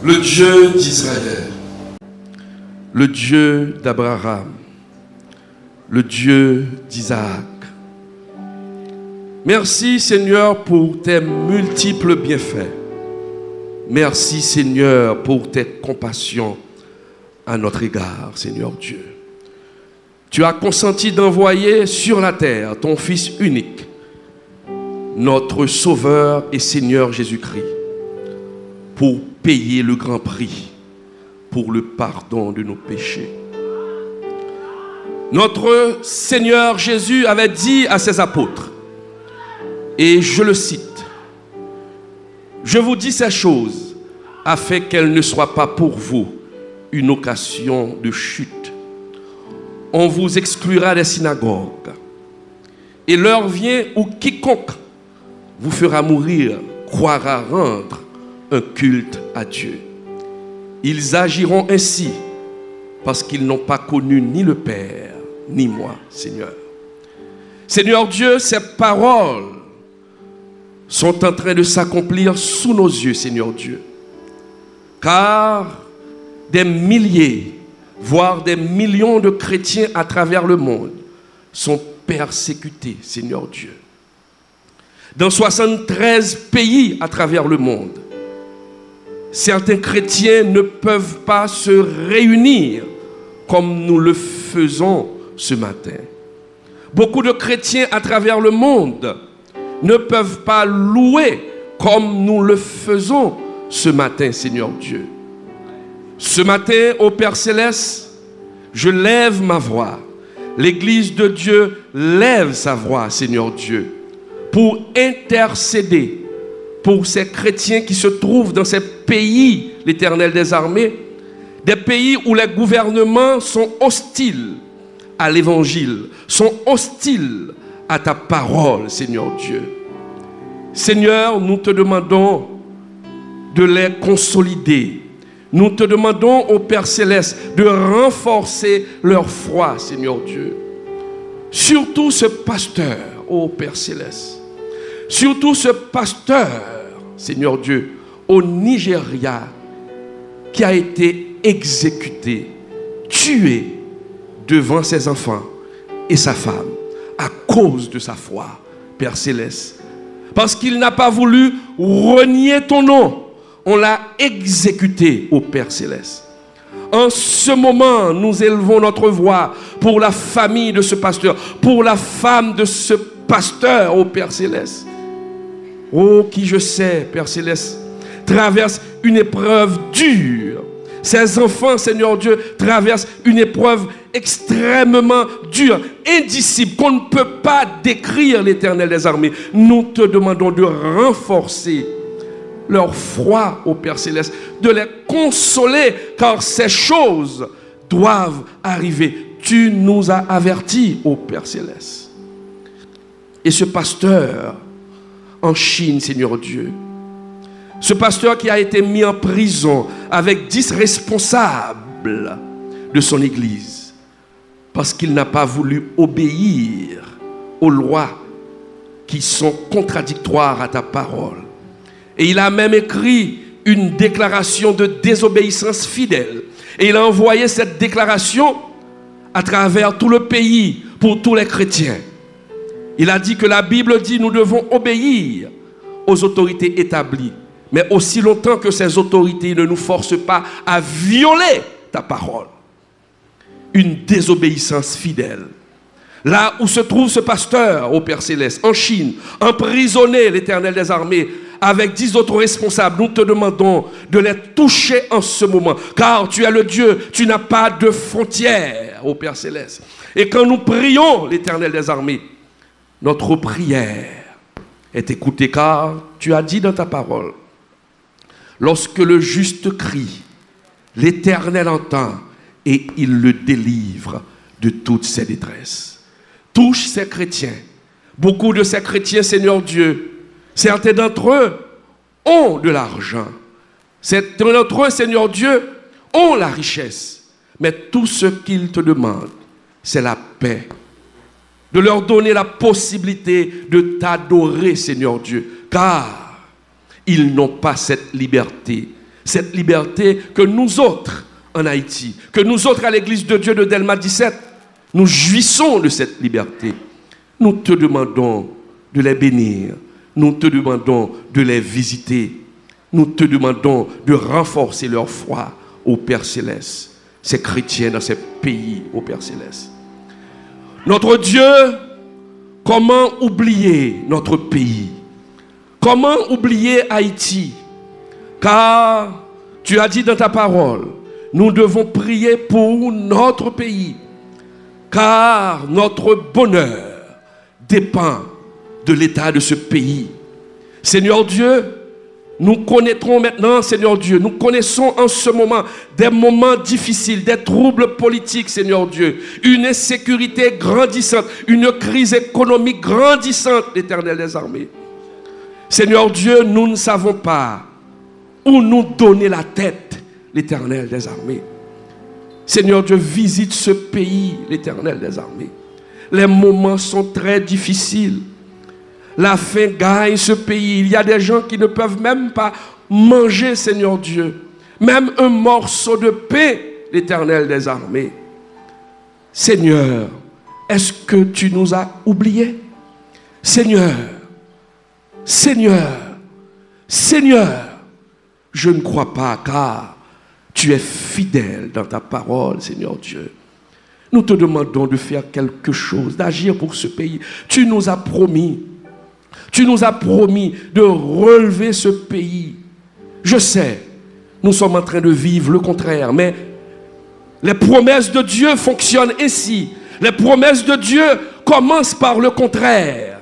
le Dieu d'Israël, le Dieu d'Abraham, le Dieu d'Isaac. Merci Seigneur pour tes multiples bienfaits. Merci Seigneur pour tes compassions à notre égard, Seigneur Dieu. Tu as consenti d'envoyer sur la terre ton Fils unique, notre Sauveur et Seigneur Jésus-Christ, pour payer le grand prix pour le pardon de nos péchés. Notre Seigneur Jésus avait dit à ses apôtres, et je le cite, « Je vous dis ces choses afin qu'elles ne soient pas pour vous une occasion de chute. On vous exclura des synagogues, et l'heure vient où quiconque vous fera mourir croira rendre un culte à Dieu. Ils agiront ainsi parce qu'ils n'ont pas connu ni le Père, ni moi, Seigneur. Seigneur Dieu, ces paroles sont en train de s'accomplir sous nos yeux, Seigneur Dieu. Car des milliers, voire des millions de chrétiens à travers le monde sont persécutés, Seigneur Dieu. Dans 73 pays à travers le monde, certains chrétiens ne peuvent pas se réunir comme nous le faisons ce matin. Beaucoup de chrétiens à travers le monde ne peuvent pas louer comme nous le faisons ce matin, Seigneur Dieu. Ce matin, ô Père Céleste, je lève ma voix. L'Église de Dieu lève sa voix, Seigneur Dieu, pour intercéder pour ces chrétiens qui se trouvent dans ces pays, l'Éternel des armées, des pays où les gouvernements sont hostiles à l'Évangile, sont hostiles à ta parole, Seigneur Dieu. Seigneur, nous te demandons de les consolider. Nous te demandons au Père Céleste de renforcer leur foi, Seigneur Dieu. Surtout ce pasteur, ô Père Céleste. Surtout ce pasteur, Seigneur Dieu, au Nigeria, qui a été exécuté, tué devant ses enfants et sa femme à cause de sa foi, Père Céleste. Parce qu'il n'a pas voulu renier ton nom. On l'a exécuté au Père Céleste. En ce moment, nous élevons notre voix pour la famille de ce pasteur, pour la femme de ce pasteur au Père Céleste. Oh, qui je sais, Père Céleste, traverse une épreuve dure. Ces enfants, Seigneur Dieu, traversent une épreuve extrêmement dure, indicible, qu'on ne peut pas décrire, l'Éternel des armées. Nous te demandons de renforcer leur foi au Père Céleste, de les consoler, car ces choses doivent arriver. Tu nous as avertis, ô Père Céleste. Et ce pasteur en Chine, Seigneur Dieu, ce pasteur qui a été mis en prison avec 10 responsables de son église, parce qu'il n'a pas voulu obéir aux lois qui sont contradictoires à ta parole. Et il a même écrit une déclaration de désobéissance fidèle. Et il a envoyé cette déclaration à travers tout le pays pour tous les chrétiens. Il a dit que la Bible dit nous devons obéir aux autorités établies. Mais aussi longtemps que ces autorités ne nous forcent pas à violer ta parole. Une désobéissance fidèle. Là où se trouve ce pasteur, au Père Céleste, en Chine, emprisonné, l'Éternel des armées, avec 10 autres responsables, nous te demandons de les toucher en ce moment. Car tu es le Dieu, tu n'as pas de frontières, ô Père Céleste. Et quand nous prions, l'Éternel des armées, notre prière est écoutée, car tu as dit dans ta parole, lorsque le juste crie, l'Éternel entend et il le délivre de toutes ses détresses. Touche ces chrétiens. Beaucoup de ces chrétiens, Seigneur Dieu, certains d'entre eux ont de l'argent. Certains d'entre eux, Seigneur Dieu, ont la richesse. Mais tout ce qu'ils te demandent, c'est la paix. De leur donner la possibilité de t'adorer, Seigneur Dieu. Car ils n'ont pas cette liberté. Cette liberté que nous autres en Haïti, que nous autres à l'église de Dieu de Delma 17, nous jouissons de cette liberté. Nous te demandons de les bénir. Nous te demandons de les visiter. Nous te demandons de renforcer leur foi au Père Céleste. Ces chrétiens dans ces pays au Père Céleste. Notre Dieu, comment oublier notre pays? Comment oublier Haïti? Car tu as dit dans ta parole, nous devons prier pour notre pays. Car notre bonheur dépend de l'état de ce pays. Seigneur Dieu, nous connaîtrons maintenant, Seigneur Dieu, nous connaissons en ce moment des moments difficiles, des troubles politiques, Seigneur Dieu, une insécurité grandissante, une crise économique grandissante, l'Éternel des armées. Seigneur Dieu, nous ne savons pas où nous donner la tête, l'Éternel des armées. Seigneur Dieu, visite ce pays, l'Éternel des armées. Les moments sont très difficiles. La faim gagne ce pays. Il y a des gens qui ne peuvent même pas manger, Seigneur Dieu. Même un morceau de pain, l'Éternel des armées. Seigneur, est-ce que tu nous as oubliés? Seigneur, Seigneur, Seigneur, je ne crois pas car tu es fidèle dans ta parole, Seigneur Dieu. Nous te demandons de faire quelque chose, d'agir pour ce pays. Tu nous as promis de relever ce pays. Je sais, nous sommes en train de vivre le contraire, mais les promesses de Dieu fonctionnent ainsi. Les promesses de Dieu commencent par le contraire.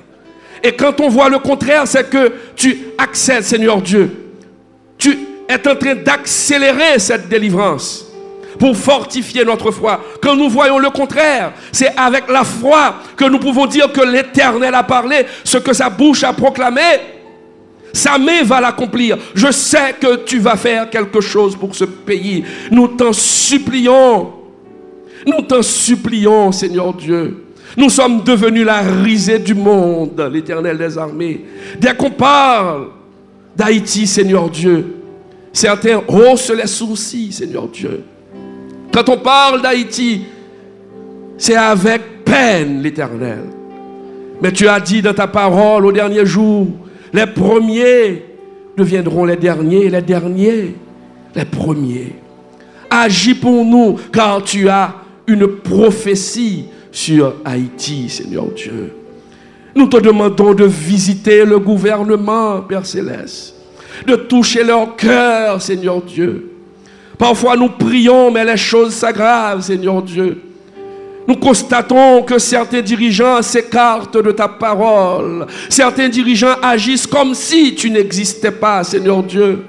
Et quand on voit le contraire, c'est que tu accèdes, Seigneur Dieu. Tu es en train d'accélérer cette délivrance pour fortifier notre foi. Quand nous voyons le contraire, c'est avec la foi que nous pouvons dire que l'Éternel a parlé, ce que sa bouche a proclamé, sa main va l'accomplir. Je sais que tu vas faire quelque chose pour ce pays. Nous t'en supplions, Seigneur Dieu. Nous sommes devenus la risée du monde, l'Éternel des armées. Dès qu'on parle d'Haïti, Seigneur Dieu, certains haussent les sourcils, Seigneur Dieu. Quand on parle d'Haïti, c'est avec peine, l'Éternel. Mais tu as dit dans ta parole au dernier jour, les premiers deviendront les derniers, les derniers, les premiers. Agis pour nous, car tu as une prophétie sur Haïti, Seigneur Dieu. Nous te demandons de visiter le gouvernement, Père Céleste, de toucher leur cœur, Seigneur Dieu. Parfois nous prions, mais les choses s'aggravent, Seigneur Dieu. Nous constatons que certains dirigeants s'écartent de ta parole. Certains dirigeants agissent comme si tu n'existais pas, Seigneur Dieu.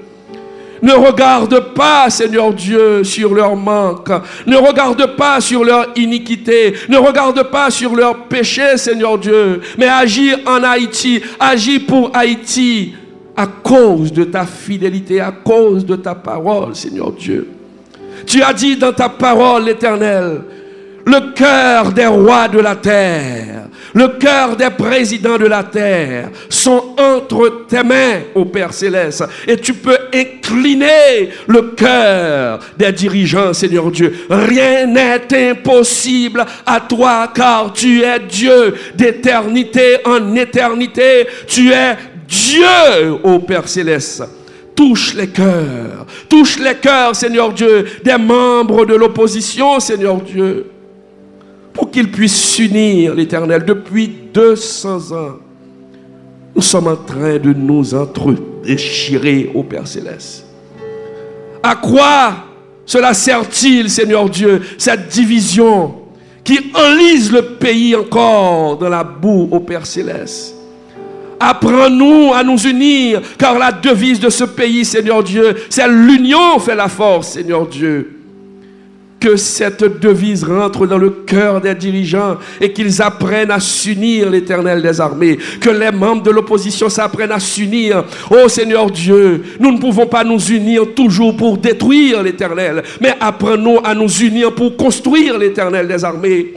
Ne regarde pas, Seigneur Dieu, sur leur manque. Ne regarde pas sur leur iniquité. Ne regarde pas sur leur péché, Seigneur Dieu. Mais agis en Haïti. Agis pour Haïti à cause de ta fidélité, à cause de ta parole, Seigneur Dieu. Tu as dit dans ta parole, l'Éternel, le cœur des rois de la terre, le cœur des présidents de la terre sont entre tes mains, ô Père Céleste. Et tu peux incliner le cœur des dirigeants, Seigneur Dieu. Rien n'est impossible à toi, car tu es Dieu d'éternité en éternité. Tu es Dieu, ô Père Céleste. Touche les cœurs, Seigneur Dieu, des membres de l'opposition, Seigneur Dieu, pour qu'ils puissent s'unir, l'Éternel. Depuis 200 ans, nous sommes en train de nous entre-déchirer, ô Père Céleste. À quoi cela sert-il, Seigneur Dieu, cette division qui enlise le pays encore dans la boue, ô Père Céleste? Apprends-nous à nous unir, car la devise de ce pays, Seigneur Dieu, c'est l'union fait la force, Seigneur Dieu. Que cette devise rentre dans le cœur des dirigeants et qu'ils apprennent à s'unir, l'Éternel des armées. Que les membres de l'opposition s'apprennent à s'unir. Oh Seigneur Dieu, nous ne pouvons pas nous unir toujours pour détruire l'Éternel, mais apprends-nous à nous unir pour construire, l'Éternel des armées.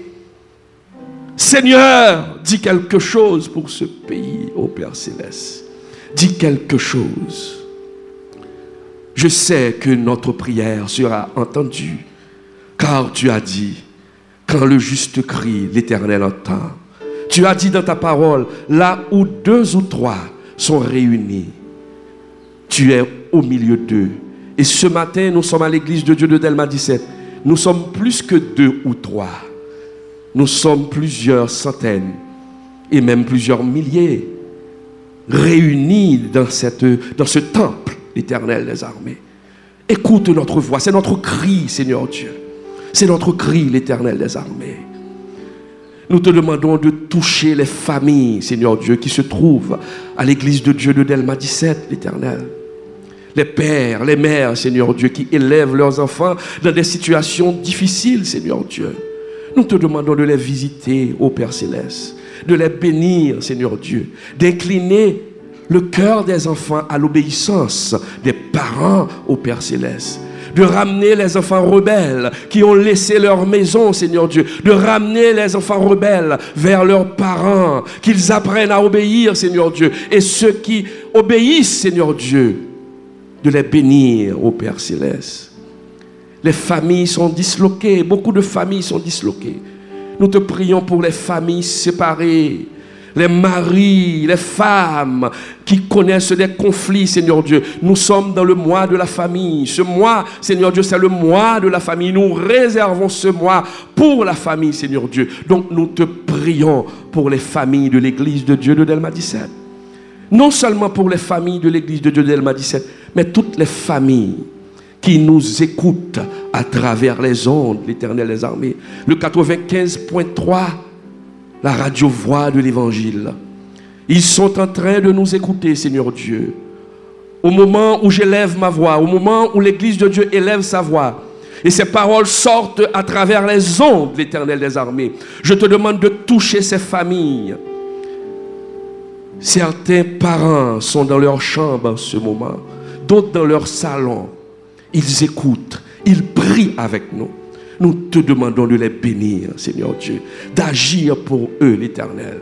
Seigneur, dis quelque chose pour ce pays, ô Père Céleste. Dis quelque chose. Je sais que notre prière sera entendue, car tu as dit, quand le juste crie, l'Éternel entend. Tu as dit dans ta parole, là où 2 ou 3 sont réunis, tu es au milieu d'eux. Et ce matin, nous sommes à l'église de Dieu de Delma 17. Nous sommes plus que 2 ou 3. Nous sommes plusieurs centaines et même plusieurs milliers réunis dans ce temple, l'Éternel des armées. Écoute notre voix, c'est notre cri, Seigneur Dieu. C'est notre cri, l'Éternel des armées. Nous te demandons de toucher les familles, Seigneur Dieu, qui se trouvent à l'église de Dieu de Delma 17, l'Éternel. Les pères, les mères, Seigneur Dieu, qui élèvent leurs enfants dans des situations difficiles, Seigneur Dieu. Nous te demandons de les visiter, ô Père Céleste, de les bénir, Seigneur Dieu, d'incliner le cœur des enfants à l'obéissance des parents au Père Céleste, de ramener les enfants rebelles qui ont laissé leur maison, Seigneur Dieu, de ramener les enfants rebelles vers leurs parents, qu'ils apprennent à obéir, Seigneur Dieu, et ceux qui obéissent, Seigneur Dieu, de les bénir au Père Céleste. Les familles sont disloquées, beaucoup de familles sont disloquées. Nous te prions pour les familles séparées, les maris, les femmes qui connaissent des conflits, Seigneur Dieu. Nous sommes dans le mois de la famille. Ce mois, Seigneur Dieu, c'est le mois de la famille. Nous réservons ce mois pour la famille, Seigneur Dieu. Donc nous te prions pour les familles de l'église de Dieu de Delma 17. Non seulement pour les familles de l'église de Dieu de Delma 17, mais toutes les familles qui nous écoutent à travers les ondes, l'Éternel des armées. Le 95.3, la radio-voix de l'Évangile. Ils sont en train de nous écouter, Seigneur Dieu. Au moment où j'élève ma voix, au moment où l'Église de Dieu élève sa voix, et ces paroles sortent à travers les ondes de l'Éternel des armées, je te demande de toucher ces familles. Certains parents sont dans leur chambre en ce moment, d'autres dans leur salon. Ils écoutent, ils prient avec nous. Nous te demandons de les bénir, Seigneur Dieu, d'agir pour eux, l'Éternel.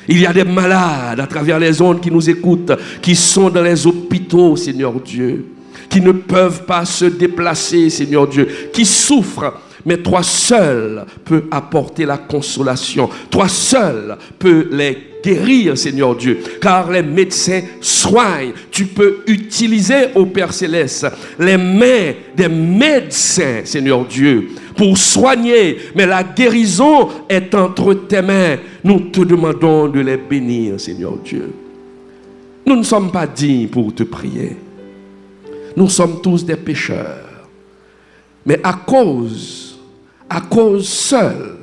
Il y a des malades à travers les ondes qui nous écoutent, qui sont dans les hôpitaux, Seigneur Dieu, qui ne peuvent pas se déplacer, Seigneur Dieu, qui souffrent. Mais toi seul peux apporter la consolation. Toi seul peux les guérir, Seigneur Dieu. Car les médecins soignent. Tu peux utiliser, ô Père Céleste, les mains des médecins, Seigneur Dieu, pour soigner. Mais la guérison est entre tes mains. Nous te demandons de les bénir, Seigneur Dieu. Nous ne sommes pas dignes pour te prier. Nous sommes tous des pécheurs. Mais à cause seul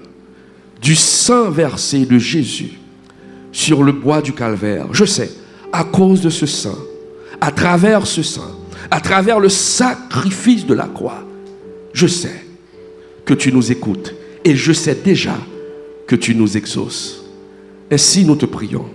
du sang versé de Jésus sur le bois du calvaire, je sais, à cause de ce sang, à travers ce sang, à travers le sacrifice de la croix, je sais que tu nous écoutes et je sais déjà que tu nous exauces. Ainsi nous te prions.